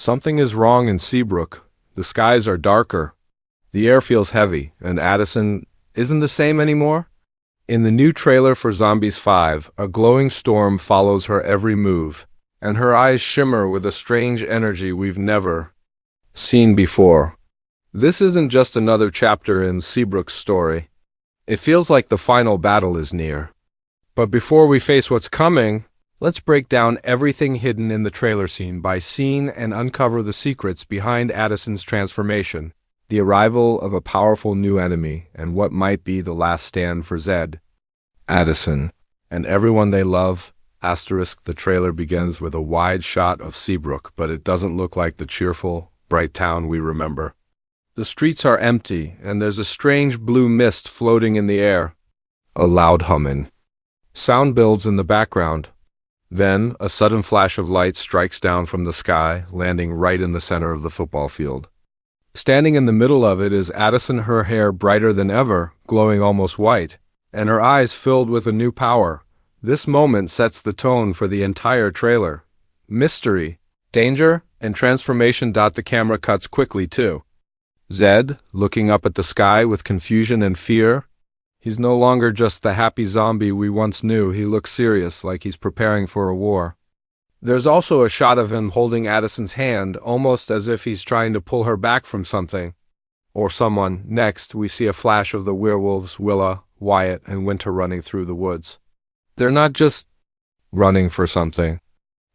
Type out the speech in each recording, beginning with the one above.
Something is wrong in Seabrook. The skies are darker. The air feels heavy, and Addison isn't the same anymore. In the new trailer for Zombies 5, a glowing storm follows her every move, and her eyes shimmer with a strange energy we've never seen before. This isn't just another chapter in Seabrook's story. It feels like the final battle is near. But before we face what's coming, let's break down everything hidden in the trailer scene by scene and uncover the secrets behind Addison's transformation, the arrival of a powerful new enemy, and what might be the last stand for Zed Addison and everyone they love. The trailer begins with a wide shot of Seabrook, but it doesn't look like the cheerful, bright town we remember. The streets are empty, and there's a strange blue mist floating in the air. A loud humming sound builds in the background. Then, a sudden flash of light strikes down from the sky, landing right in the center of the football field. Standing in the middle of it is Addison, her hair brighter than ever, glowing almost white, and her eyes filled with a new power. This moment sets the tone for the entire trailer. Mystery, danger, and transformation. The camera cuts quickly, too. Zed, looking up at the sky with confusion and fear. He's no longer just the happy zombie we once knew. He looks serious, like he's preparing for a war. There's also a shot of him holding Addison's hand, almost as if he's trying to pull her back from something or someone. Next, we see a flash of the werewolves, Willa, Wyatt, and Winter running through the woods. They're not just running for something.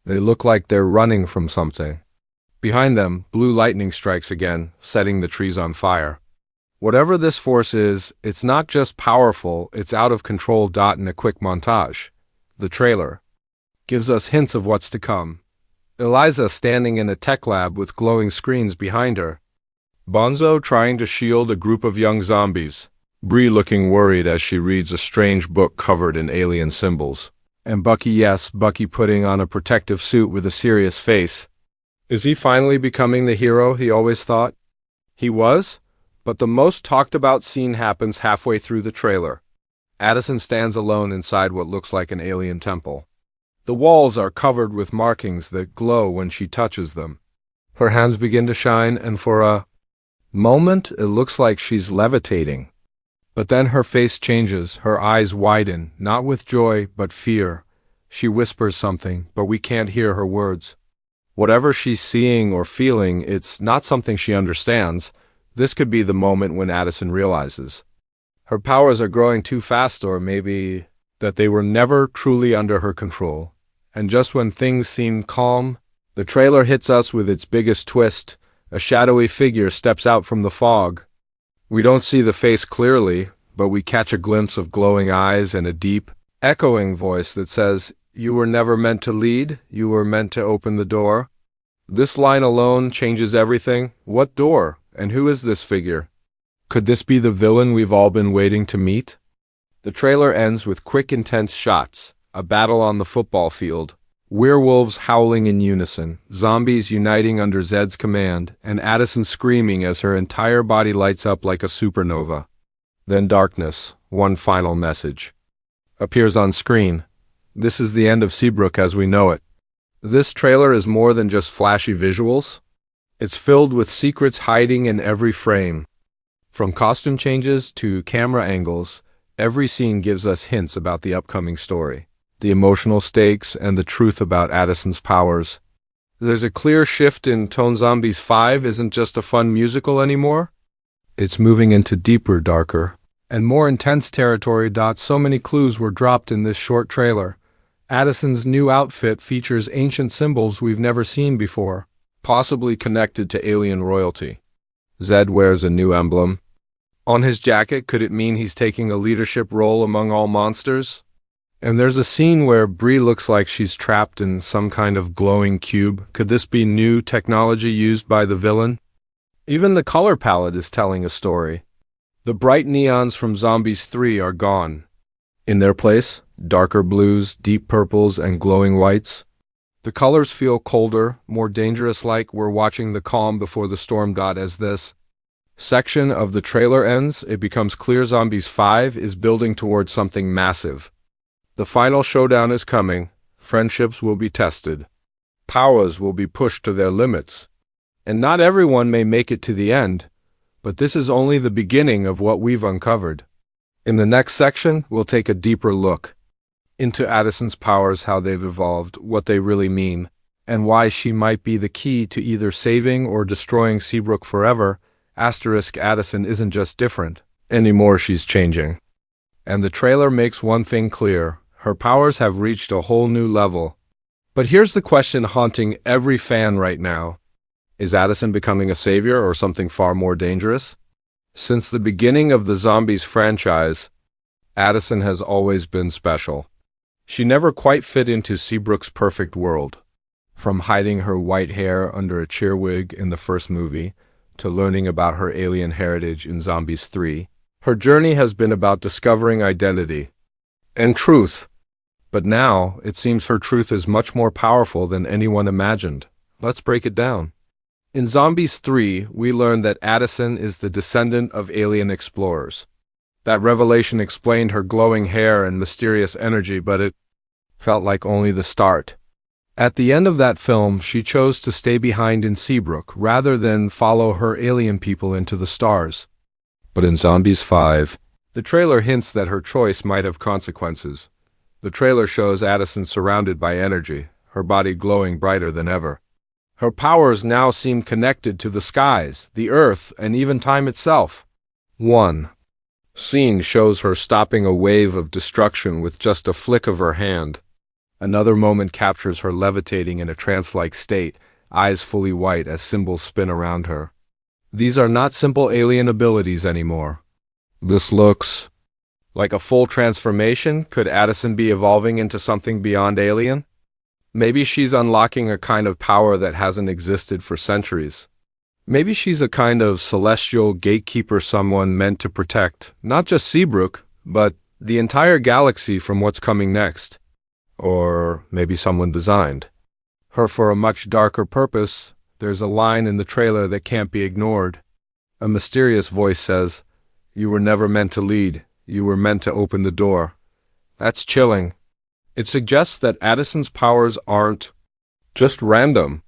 They look like they're running from something. Behind them, blue lightning strikes again, setting the trees on fire. Whatever this force is, it's not just powerful, it's out of control. In a quick montage, the trailer gives us hints of what's to come. Eliza standing in a tech lab with glowing screens behind her. Bonzo trying to shield a group of young zombies. Bree looking worried as she reads a strange book covered in alien symbols. And Bucky putting on a protective suit with a serious face. Is he finally becoming the hero he always thought he was? But the most talked about scene happens halfway through the trailer. Addison stands alone inside what looks like an alien temple. The walls are covered with markings that glow when she touches them. Her hands begin to shine, and for a moment it looks like she's levitating. But then her face changes, her eyes widen, not with joy, but fear. She whispers something, but we can't hear her words. Whatever she's seeing or feeling, it's not something she understands. This could be the moment when Addison realizes her powers are growing too fast, or maybe that they were never truly under her control. And just when things seem calm, the trailer hits us with its biggest twist. A shadowy figure steps out from the fog. We don't see the face clearly, but we catch a glimpse of glowing eyes and a deep, echoing voice that says, "You were never meant to lead, you were meant to open the door." This line alone changes everything. What door? And who is this figure? Could this be the villain we've all been waiting to meet? The trailer ends with quick, intense shots. A battle on the football field. Werewolves howling in unison. Zombies uniting under Zed's command. And Addison screaming as her entire body lights up like a supernova. Then darkness, one final message, appears on screen. This is the end of Seabrook as we know it. This trailer is more than just flashy visuals. It's filled with secrets hiding in every frame. From costume changes to camera angles, every scene gives us hints about the upcoming story, the emotional stakes, and the truth about Addison's powers. There's a clear shift in tone. Zombies 5 isn't just a fun musical anymore. It's moving into deeper, darker, and more intense territory. So many clues were dropped in this short trailer. Addison's new outfit features ancient symbols we've never seen before, possibly connected to alien royalty. Zed wears a new emblem on his jacket. Could it mean he's taking a leadership role among all monsters? And there's a scene where Bree looks like she's trapped in some kind of glowing cube. Could this be new technology used by the villain? Even the color palette is telling a story. The bright neons from Zombies 3 are gone. In their place, darker blues, deep purples, and glowing whites. The colors feel colder, more dangerous, like we're watching the calm before the storm. As this section of the trailer ends, it becomes clear Zombies 5 is building towards something massive. The final showdown is coming. Friendships will be tested. Powers will be pushed to their limits. And not everyone may make it to the end, but this is only the beginning of what we've uncovered. In the next section, we'll take a deeper look into Addison's powers, how they've evolved, what they really mean, and why she might be the key to either saving or destroying Seabrook forever. Addison isn't just different anymore, she's changing. And the trailer makes one thing clear: her powers have reached a whole new level. But here's the question haunting every fan right now. Is Addison becoming a savior or something far more dangerous? Since the beginning of the Zombies franchise, Addison has always been special. She never quite fit into Seabrook's perfect world. From hiding her white hair under a cheerwig in the first movie, to learning about her alien heritage in Zombies 3, her journey has been about discovering identity and truth. But now, it seems her truth is much more powerful than anyone imagined. Let's break it down. In Zombies 3, we learn that Addison is the descendant of alien explorers. That revelation explained her glowing hair and mysterious energy, but it felt like only the start. At the end of that film, she chose to stay behind in Seabrook rather than follow her alien people into the stars. But in Zombies 5, the trailer hints that her choice might have consequences. The trailer shows Addison surrounded by energy, her body glowing brighter than ever. Her powers now seem connected to the skies, the earth, and even time itself. One scene shows her stopping a wave of destruction with just a flick of her hand. Another moment captures her levitating in a trance-like state, eyes fully white as symbols spin around her. These are not simple alien abilities anymore. This looks like a full transformation. Could Addison be evolving into something beyond alien? Maybe she's unlocking a kind of power that hasn't existed for centuries. Maybe she's a kind of celestial gatekeeper, someone meant to protect not just Seabrook, but the entire galaxy from what's coming next. Or maybe someone designed her for a much darker purpose. There's a line in the trailer that can't be ignored. A mysterious voice says, "You were never meant to lead. You were meant to open the door." That's chilling. It suggests that Addison's powers aren't just random.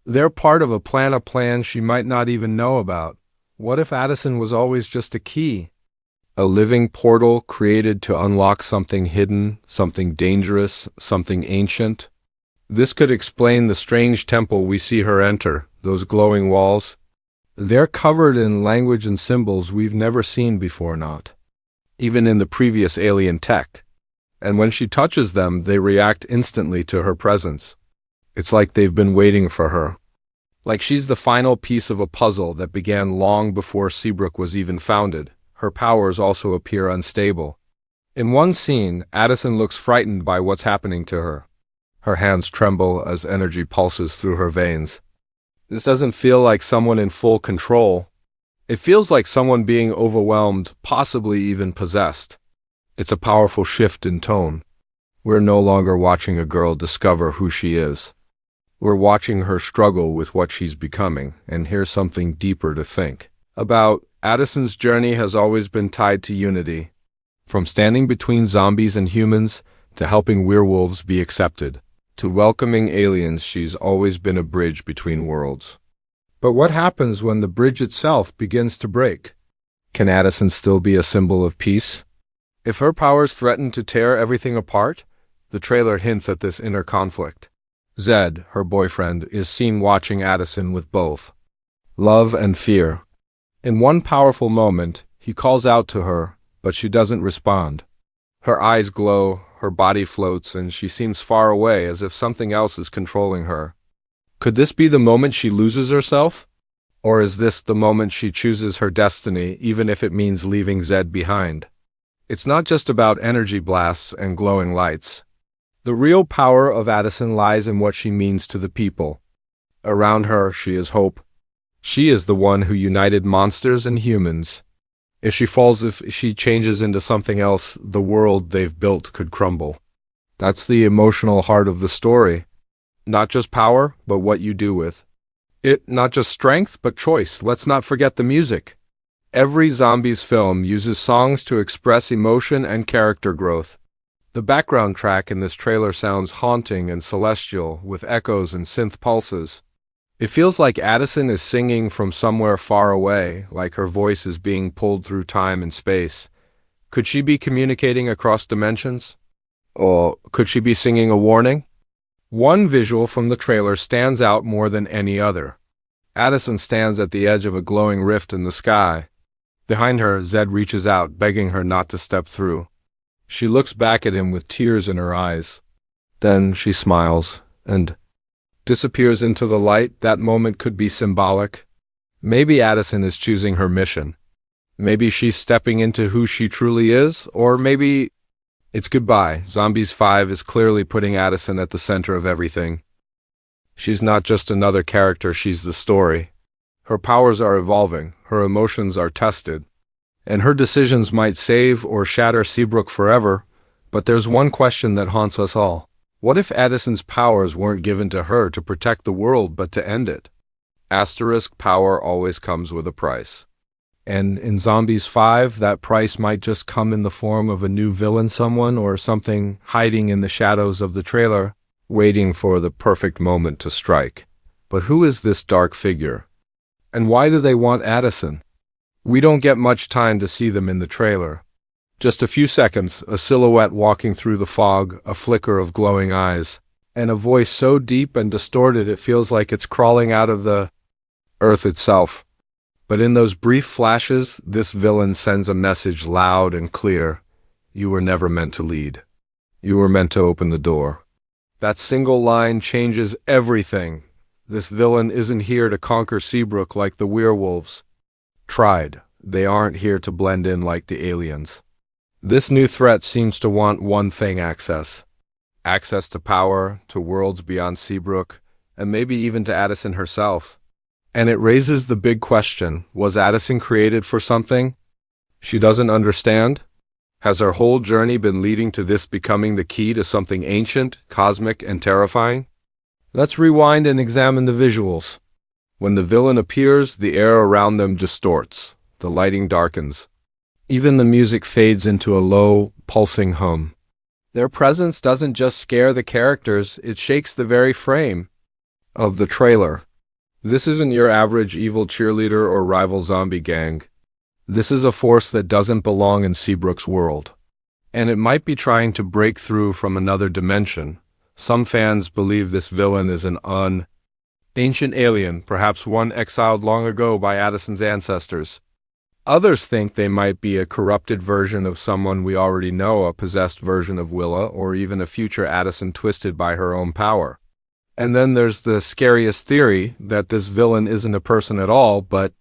They're part of a plan she might not even know about. What if Addison was always just a key? A living portal created to unlock something hidden, something dangerous, something ancient? This could explain the strange temple we see her enter, those glowing walls. They're covered in language and symbols we've never seen before, not even in the previous alien tech. And when she touches them, they react instantly to her presence. It's like they've been waiting for her. Like she's the final piece of a puzzle that began long before Seabrook was even founded. Her powers also appear unstable. In one scene, Addison looks frightened by what's happening to her. Her hands tremble as energy pulses through her veins. This doesn't feel like someone in full control. It feels like someone being overwhelmed, possibly even possessed. It's a powerful shift in tone. We're no longer watching a girl discover who she is. We're watching her struggle with what she's becoming, and here's something deeper to think about. Addison's journey has always been tied to unity. From standing between zombies and humans, to helping werewolves be accepted, to welcoming aliens, she's always been a bridge between worlds. But what happens when the bridge itself begins to break? Can Addison still be a symbol of peace? If her powers threaten to tear everything apart, the trailer hints at this inner conflict. Zed, her boyfriend, is seen watching Addison with both love and fear. In one powerful moment, he calls out to her, but she doesn't respond. Her eyes glow, her body floats, and she seems far away, as if something else is controlling her. Could this be the moment she loses herself? Or is this the moment she chooses her destiny, even if it means leaving Zed behind? It's not just about energy blasts and glowing lights. The real power of Addison lies in what she means to the people. Around her, she is hope. She is the one who united monsters and humans. If she changes into something else, the world they've built could crumble. That's the emotional heart of the story. Not just power, but what you do with it. Not just strength, but choice. Let's not forget the music. Every Zombies film uses songs to express emotion and character growth. The background track in this trailer sounds haunting and celestial, with echoes and synth pulses. It feels like Addison is singing from somewhere far away, like her voice is being pulled through time and space. Could she be communicating across dimensions? Or could she be singing a warning? One visual from the trailer stands out more than any other. Addison stands at the edge of a glowing rift in the sky. Behind her, Zed reaches out, begging her not to step through. She looks back at him with tears in her eyes. Then she smiles and disappears into the light. That moment could be symbolic. Maybe Addison is choosing her mission. Maybe she's stepping into who she truly is, or maybe it's goodbye. Zombies 5 is clearly putting Addison at the center of everything. She's not just another character, she's the story. Her powers are evolving, her emotions are tested, and her decisions might save or shatter Seabrook forever. But there's one question that haunts us all. What if Addison's powers weren't given to her to protect the world, but to end it? Asterisk, power always comes with a price. And in Zombies 5, that price might just come in the form of a new villain, someone or something hiding in the shadows of the trailer, waiting for the perfect moment to strike. But who is this dark figure? And why do they want Addison? We don't get much time to see them in the trailer. Just a few seconds, a silhouette walking through the fog, a flicker of glowing eyes, and a voice so deep and distorted it feels like it's crawling out of the earth itself. But in those brief flashes, this villain sends a message loud and clear. You were never meant to lead. You were meant to open the door. That single line changes everything. This villain isn't here to conquer Seabrook like the werewolves tried. They aren't here to blend in like the aliens. This new threat seems to want one thing: access. Access to power, to worlds beyond Seabrook, and maybe even to Addison herself. And it raises the big question, was Addison created for something she doesn't understand? Has her whole journey been leading to this becoming the key to something ancient, cosmic, and terrifying? Let's rewind and examine the visuals. When the villain appears, the air around them distorts. The lighting darkens. Even the music fades into a low, pulsing hum. Their presence doesn't just scare the characters, it shakes the very frame of the trailer. This isn't your average evil cheerleader or rival zombie gang. This is a force that doesn't belong in Seabrook's world. And it might be trying to break through from another dimension. Some fans believe this villain is an ancient alien, perhaps one exiled long ago by Addison's ancestors. Others think they might be a corrupted version of someone we already know, a possessed version of Willa, or even a future Addison twisted by her own power. And then there's the scariest theory that this villain isn't a person at all, but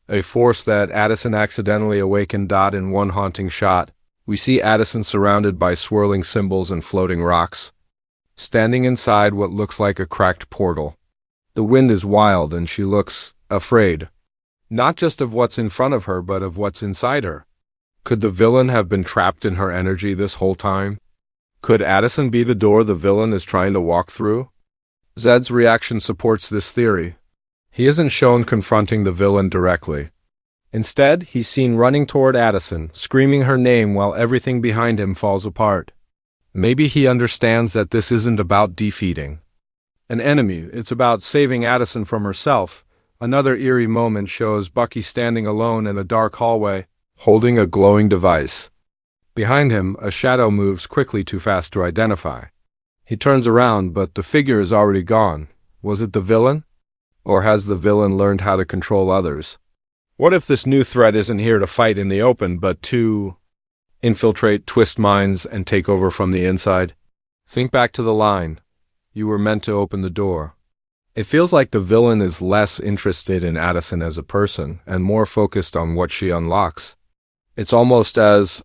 a force that Addison accidentally awakened. In one haunting shot, we see Addison surrounded by swirling symbols and floating rocks, standing inside what looks like a cracked portal. The wind is wild and she looks afraid. Not just of what's in front of her, but of what's inside her. Could the villain have been trapped in her energy this whole time? Could Addison be the door the villain is trying to walk through? Zed's reaction supports this theory. He isn't shown confronting the villain directly. Instead, he's seen running toward Addison, screaming her name while everything behind him falls apart. Maybe he understands that this isn't about defeating an enemy, it's about saving Addison from herself. Another eerie moment shows Bucky standing alone in a dark hallway, holding a glowing device. Behind him, a shadow moves quickly, too fast to identify. He turns around, but the figure is already gone. Was it the villain? Or has the villain learned how to control others? What if this new threat isn't here to fight in the open, but to infiltrate, twist minds, and take over from the inside? Think back to the line, "You were meant to open the door." It feels like the villain is less interested in Addison as a person and more focused on what she unlocks. It's almost as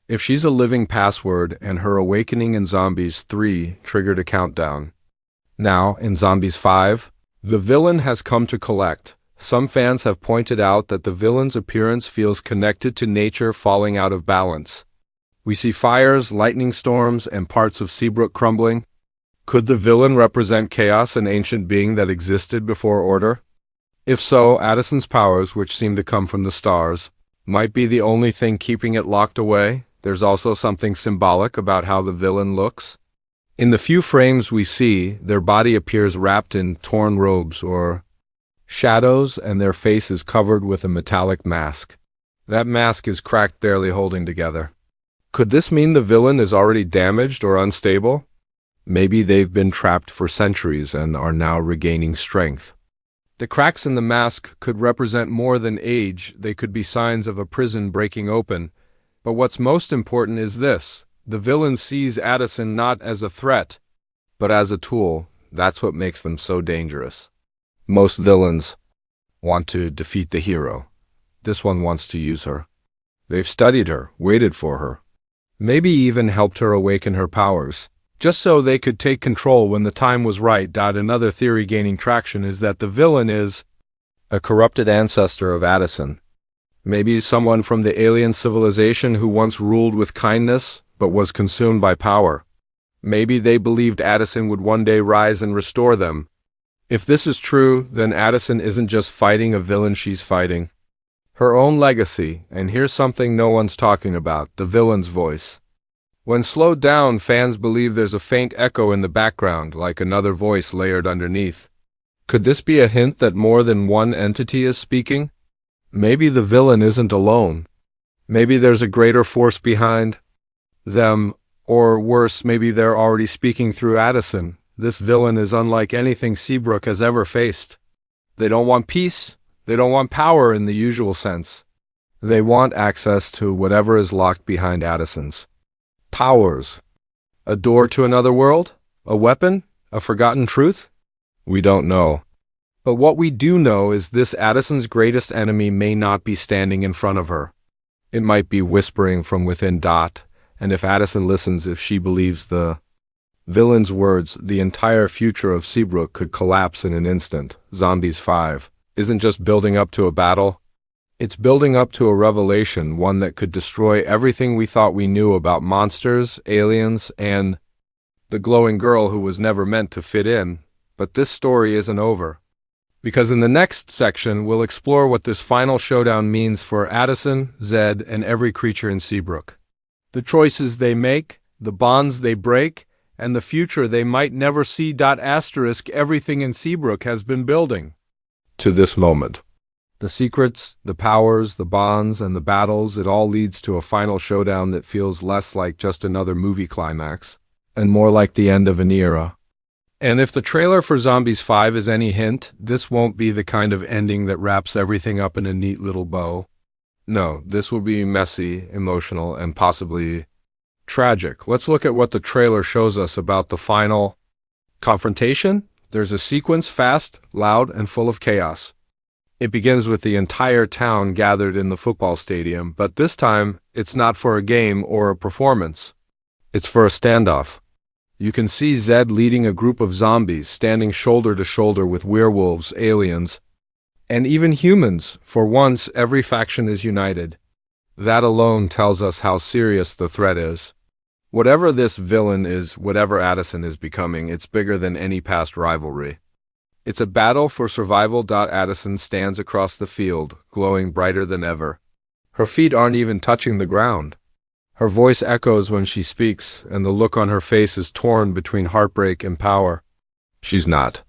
if she's a living password and her awakening in Zombies 3 triggered a countdown. Now, in Zombies 5, the villain has come to collect. Some fans have pointed out that the villain's appearance feels connected to nature falling out of balance. We see fires, lightning storms, and parts of Seabrook crumbling. Could the villain represent chaos, an ancient being that existed before order? If so, Addison's powers, which seem to come from the stars, might be the only thing keeping it locked away. There's also something symbolic about how the villain looks. In the few frames we see, their body appears wrapped in torn robes or shadows, and their face is covered with a metallic mask. That mask is cracked, barely holding together. Could this mean the villain is already damaged or unstable? Maybe they've been trapped for centuries and are now regaining strength. The cracks in the mask could represent more than age. They could be signs of a prison breaking open. But what's most important is this. The villain sees Addison not as a threat, but as a tool. That's what makes them so dangerous. Most villains want to defeat the hero. This one wants to use her. They've studied her, waited for her, maybe even helped her awaken her powers, just so they could take control when the time was right. Another theory gaining traction is that the villain is a corrupted ancestor of Addison. Maybe someone from the alien civilization who once ruled with kindness, but was consumed by power. Maybe they believed Addison would one day rise and restore them. If this is true, then Addison isn't just fighting a villain, she's fighting her own legacy. And here's something no one's talking about, the villain's voice. When slowed down, fans believe there's a faint echo in the background, like another voice layered underneath. Could this be a hint that more than one entity is speaking? Maybe the villain isn't alone. Maybe there's a greater force behind them, or worse, maybe they're already speaking through Addison. This villain is unlike anything Seabrook has ever faced. They don't want peace. They don't want power in the usual sense. They want access to whatever is locked behind Addison's powers. A door to another world? A weapon? A forgotten truth? We don't know. But what we do know is this: Addison's greatest enemy may not be standing in front of her. It might be whispering from within. And if Addison listens, if she believes the villain's words, the entire future of Seabrook could collapse in an instant. Zombies 5 isn't just building up to a battle. It's building up to a revelation, one that could destroy everything we thought we knew about monsters, aliens, and the glowing girl who was never meant to fit in. But this story isn't over. Because in the next section, we'll explore what this final showdown means for Addison, Zed, and every creature in Seabrook. The choices they make, the bonds they break, and the future they might never see. Everything in Seabrook has been building to this moment. The secrets, the powers, the bonds, and the battles, it all leads to a final showdown that feels less like just another movie climax, and more like the end of an era. And if the trailer for Zombies 5 is any hint, this won't be the kind of ending that wraps everything up in a neat little bow. No, this will be messy, emotional, and possibly tragic. Let's look at what the trailer shows us about the final confrontation. There's a sequence, fast, loud, and full of chaos. It begins with the entire town gathered in the football stadium, but this time, it's not for a game or a performance. It's for a standoff. You can see Zed leading a group of zombies, standing shoulder to shoulder with werewolves, aliens, and even humans. For once, every faction is united. That alone tells us how serious the threat is. Whatever this villain is, whatever Addison is becoming, it's bigger than any past rivalry. It's a battle for survival. Addison stands across the field, glowing brighter than ever. Her feet aren't even touching the ground. Her voice echoes when she speaks, and the look on her face is torn between heartbreak and power. She's not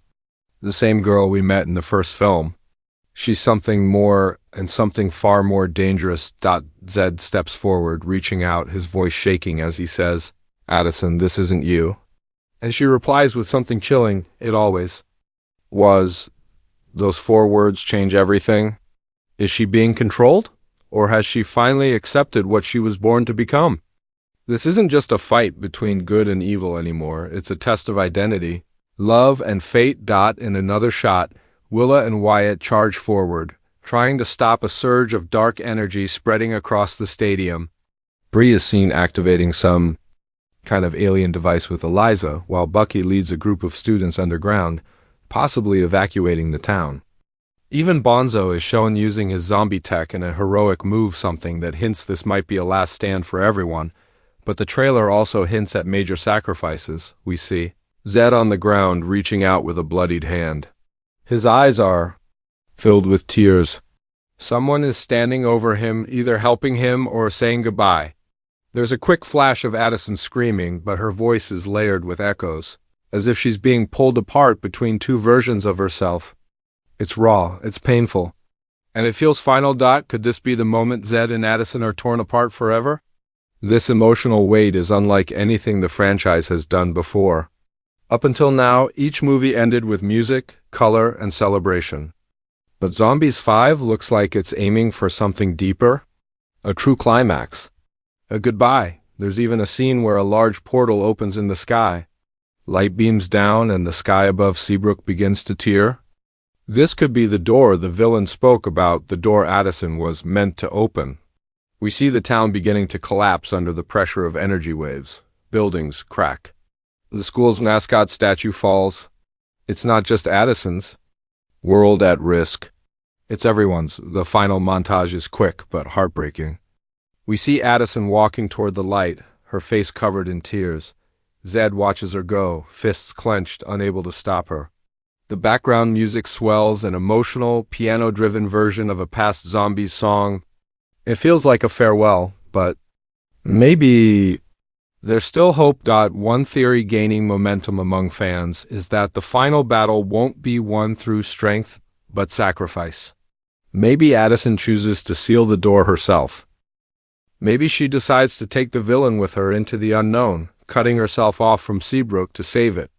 the same girl we met in the first film. She's something more, and something far more dangerous. Zed steps forward, reaching out, his voice shaking as he says, "Addison, this isn't you." And she replies with something chilling, "It always was." Those 4 words change everything. Is she being controlled? Or has she finally accepted what she was born to become? This isn't just a fight between good and evil anymore. It's a test of identity, love, and fate. In another shot, Willa and Wyatt charge forward, trying to stop a surge of dark energy spreading across the stadium. Bree is seen activating some kind of alien device with Eliza, while Bucky leads a group of students underground, possibly evacuating the town. Even Bonzo is shown using his zombie tech in a heroic move, something that hints this might be a last stand for everyone, but the trailer also hints at major sacrifices. We see Zed on the ground reaching out with a bloodied hand. His eyes are filled with tears. Someone is standing over him, either helping him or saying goodbye. There's a quick flash of Addison screaming, but her voice is layered with echoes, as if she's being pulled apart between two versions of herself. It's raw, it's painful. And it feels final. Could this be the moment Zed and Addison are torn apart forever? This emotional weight is unlike anything the franchise has done before. Up until now, each movie ended with music, color, and celebration. But Zombies 5 looks like it's aiming for something deeper, a true climax. A goodbye. There's even a scene where a large portal opens in the sky. Light beams down and the sky above Seabrook begins to tear. This could be the door the villain spoke about, the door Addison was meant to open. We see the town beginning to collapse under the pressure of energy waves. Buildings crack. The school's mascot statue falls. It's not just Addison's. World at risk. It's everyone's. The final montage is quick but heartbreaking. We see Addison walking toward the light, her face covered in tears. Zed watches her go, fists clenched, unable to stop her. The background music swells, an emotional, piano-driven version of a past Zombies song. It feels like a farewell, but maybe there's still hope. One theory gaining momentum among fans is that the final battle won't be won through strength, but sacrifice. Maybe Addison chooses to seal the door herself. Maybe she decides to take the villain with her into the unknown, cutting herself off from Seabrook to save it.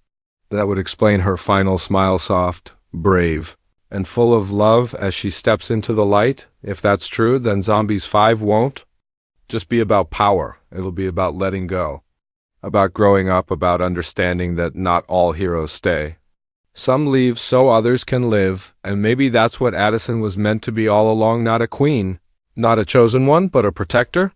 That would explain her final smile, soft, brave, and full of love as she steps into the light. If that's true, then Zombies 5 won't just be about power. It'll be about letting go, about growing up, about understanding that not all heroes stay. Some leave so others can live, and maybe that's what Addison was meant to be all along, not a queen, not a chosen one, but a protector.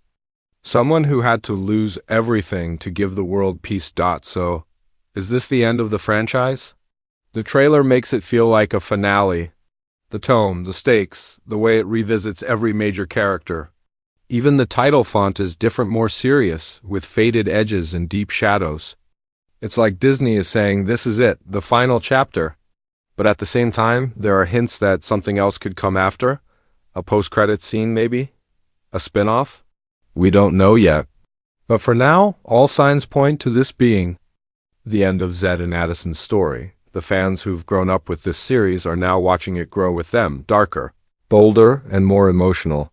Someone who had to lose everything to give the world peace. So, is this the end of the franchise? The trailer makes it feel like a finale. The tone, the stakes, the way it revisits every major character. Even the title font is different, more serious, with faded edges and deep shadows. It's like Disney is saying this is it, the final chapter. But at the same time, there are hints that something else could come after. A post-credits scene, maybe? A spin-off? We don't know yet. But for now, all signs point to this being the end of Zed and Addison's story. The fans who've grown up with this series are now watching it grow with them, darker, bolder, and more emotional.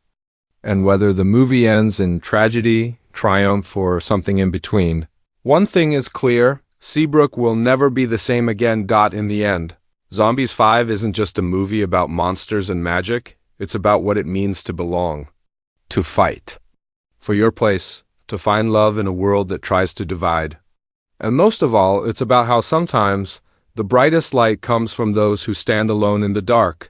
And whether the movie ends in tragedy, triumph, or something in between, one thing is clear: Seabrook will never be the same again. In the end, Zombies 5 isn't just a movie about monsters and magic, it's about what it means to belong, to fight for your place, to find love in a world that tries to divide. And most of all, it's about how sometimes the brightest light comes from those who stand alone in the dark.